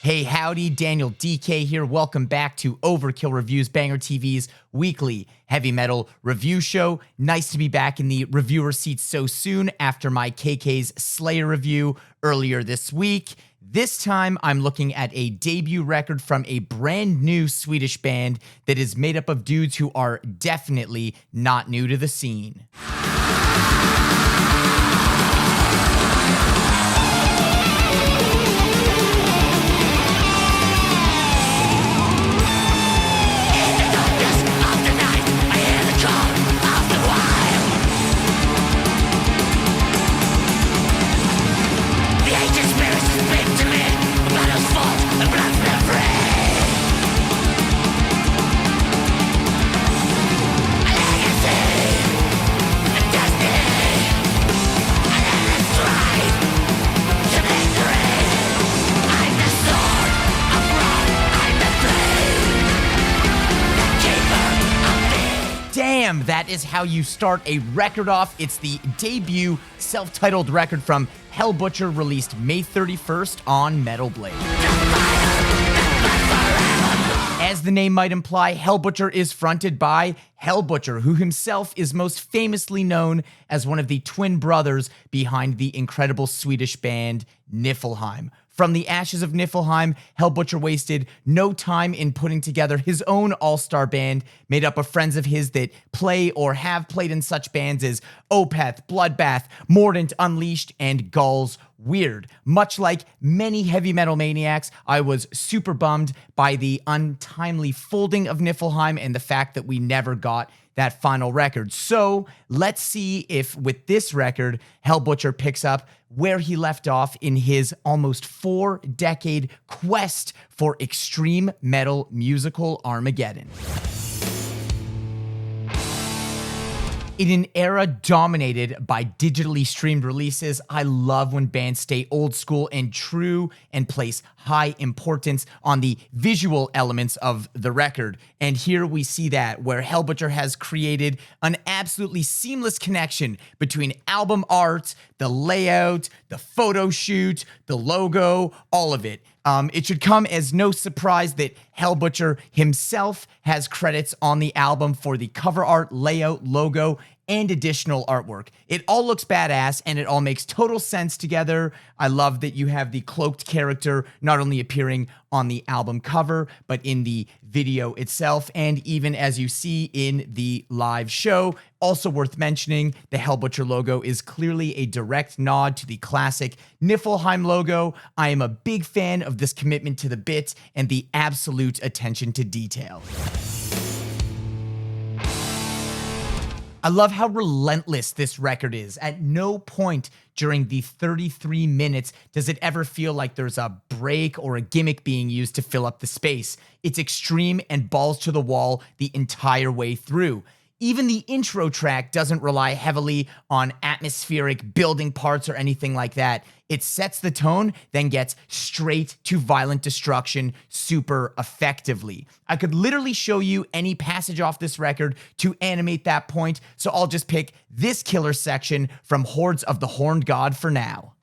Hey, howdy, Daniel Dekay here. Welcome back to Overkill Reviews, Banger TV's weekly heavy metal review show. Nice to be back in the reviewer seat so soon after my KK's Slayer review earlier this week. This time, I'm looking at a debut record from a brand new Swedish band that is made up of dudes who are definitely not new to the scene. Damn, that is how you start a record off. It's the debut self-titled record from Hellbutcher, released May 31st on Metal Blade. As the name might imply, Hellbutcher is fronted by Hellbutcher, who himself is most famously known as one of the twin brothers behind the incredible Swedish band Nifelheim. From the ashes of Nifelheim, Hellbutcher wasted no time in putting together his own all-star band made up of friends of his that play or have played in such bands as Opeth, Bloodbath, Mordant Unleashed, and Gulls Weird. Much like many heavy metal maniacs, I was super bummed by the untimely folding of Nifelheim and the fact that we never got that final record. So let's see if with this record, Hellbutcher picks up where he left off in his almost 4-decade quest for extreme metal musical Armageddon. In an era dominated by digitally streamed releases, I love when bands stay old school and true and place high importance on the visual elements of the record. And here we see that, where Hellbutcher has created an absolutely seamless connection between album art, the layout, the photo shoot, the logo, all of it. It should come as no surprise that Hellbutcher himself has credits on the album for the cover art, layout, logo, and additional artwork. It all looks badass and it all makes total sense together. I love that you have the cloaked character not only appearing on the album cover, but in the video itself, and even as you see in the live show. Also worth mentioning, the Hellbutcher logo is clearly a direct nod to the classic Nifelheim logo. I am a big fan of this commitment to the bit and the absolute attention to detail. I love how relentless this record is. At no point during the 33 minutes does it ever feel like there's a break or a gimmick being used to fill up the space. It's extreme and balls to the wall the entire way through. Even the intro track doesn't rely heavily on atmospheric building parts or anything like that. It sets the tone, then gets straight to violent destruction super effectively. I could literally show you any passage off this record to animate that point, so I'll just pick this killer section from Hordes of the Horned God for now.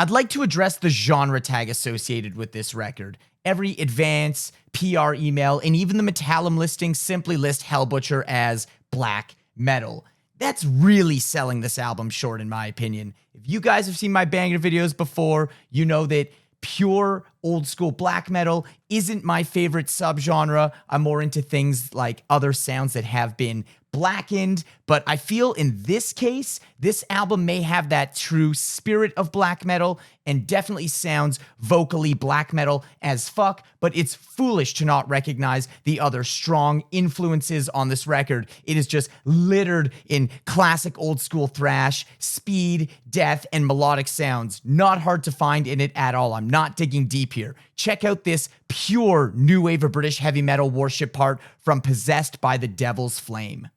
I'd like to address the genre tag associated with this record. Every advance, PR email, and even the Metallum listing simply list Hellbutcher as black metal. That's really selling this album short, in my opinion. If you guys have seen my banger videos before, you know that pure old school black metal isn't my favorite subgenre. I'm more into things like other sounds that have been blackened, but I feel in this case, this album may have that true spirit of black metal and definitely sounds vocally black metal as fuck, but it's foolish to not recognize the other strong influences on this record. It is just littered in classic old school thrash, speed, death, and melodic sounds. Not hard to find in it at all. I'm not digging deep here. Check out this pure new wave of British heavy metal worship part from Possessed by the Devil's Flame.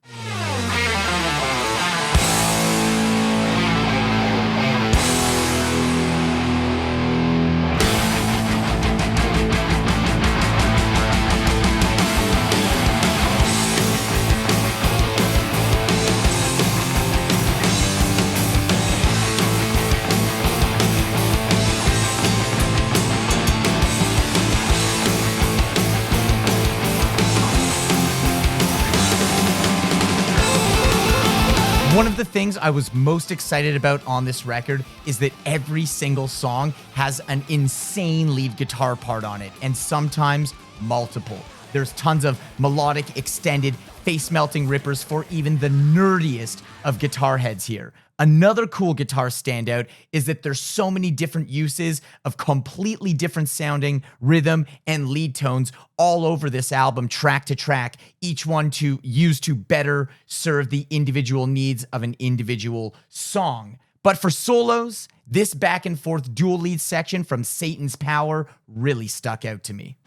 One of the things I was most excited about on this record is that every single song has an insane lead guitar part on it, and sometimes multiple. There's tons of melodic, extended, face-melting rippers for even the nerdiest of guitar heads here. Another cool guitar standout is that there's so many different uses of completely different sounding rhythm and lead tones all over this album, track to track, each one to use to better serve the individual needs of an individual song. But for solos, this back and forth dual lead section from Satan's Power really stuck out to me.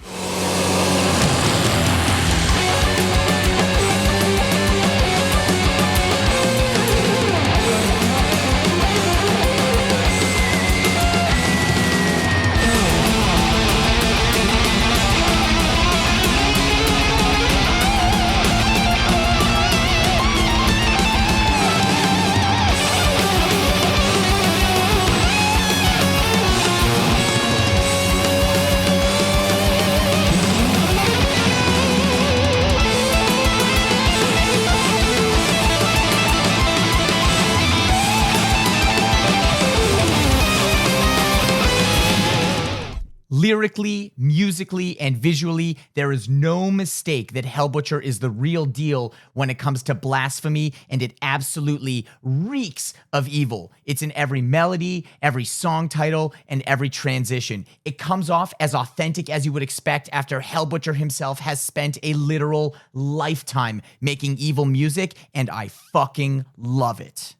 Lyrically, musically, and visually, there is no mistake that Hellbutcher is the real deal when it comes to blasphemy, and it absolutely reeks of evil. It's in every melody, every song title, and every transition. It comes off as authentic as you would expect after Hellbutcher himself has spent a literal lifetime making evil music, and I fucking love it.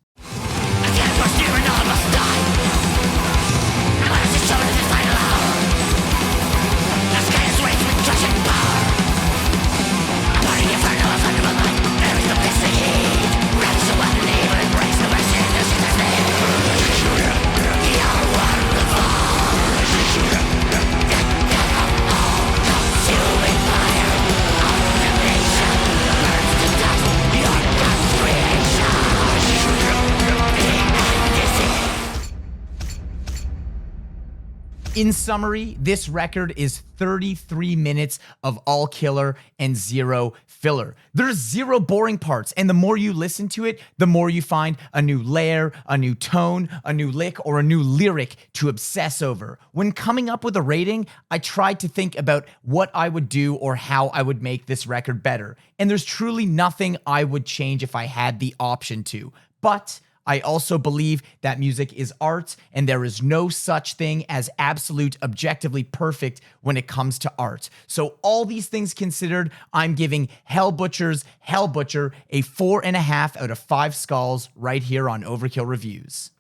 In summary, this record is 33 minutes of all killer and zero filler. There's zero boring parts, and the more you listen to it, the more you find a new layer, a new tone, a new lick, or a new lyric to obsess over. When coming up with a rating, I tried to think about what I would do or how I would make this record better. And there's truly nothing I would change if I had the option to. But I also believe that music is art, and there is no such thing as absolute objectively perfect when it comes to art. So all these things considered, I'm giving Hellbutcher's Hellbutcher a 4.5 out of 5 skulls right here on Overkill Reviews.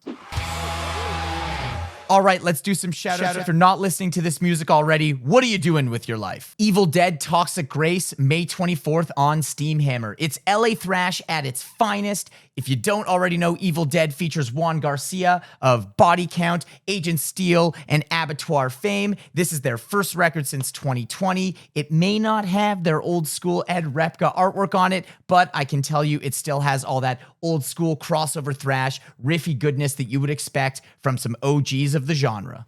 All right, let's do some shout-outs. If you're not listening to this music already, what are you doing with your life? Evil Dead Toxic Grace, May 24th on Steamhammer. It's LA thrash at its finest. If you don't already know, Evil Dead features Juan Garcia of Body Count, Agent Steel, and Abattoir fame. This is their first record since 2020. It may not have their old school Ed Repka artwork on it, but I can tell you it still has all that old school crossover thrash, riffy goodness that you would expect from some OGs of the genre.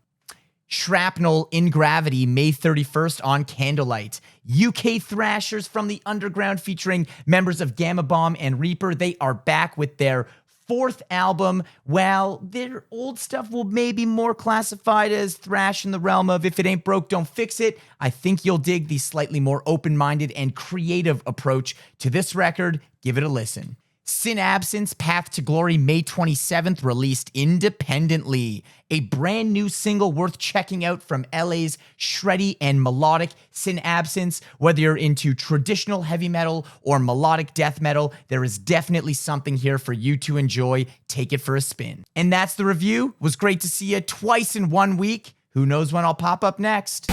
Shrapnel in Gravity, May 31st on Candlelight. UK thrashers from the underground featuring members of Gamma Bomb and Reaper. They are back with their fourth album. While their old stuff will maybe more classified as thrash in the realm of if it ain't broke, don't fix it, I think you'll dig the slightly more open-minded and creative approach to this record. Give it a listen. Sin Absence, Path to Glory, May 27th, released independently. A brand new single worth checking out from LA's shreddy and melodic Sin Absence. Whether you're into traditional heavy metal or melodic death metal, there is definitely something here for you to enjoy. Take it for a spin. And that's the review. It was great to see you twice in 1 week. Who knows when I'll pop up next?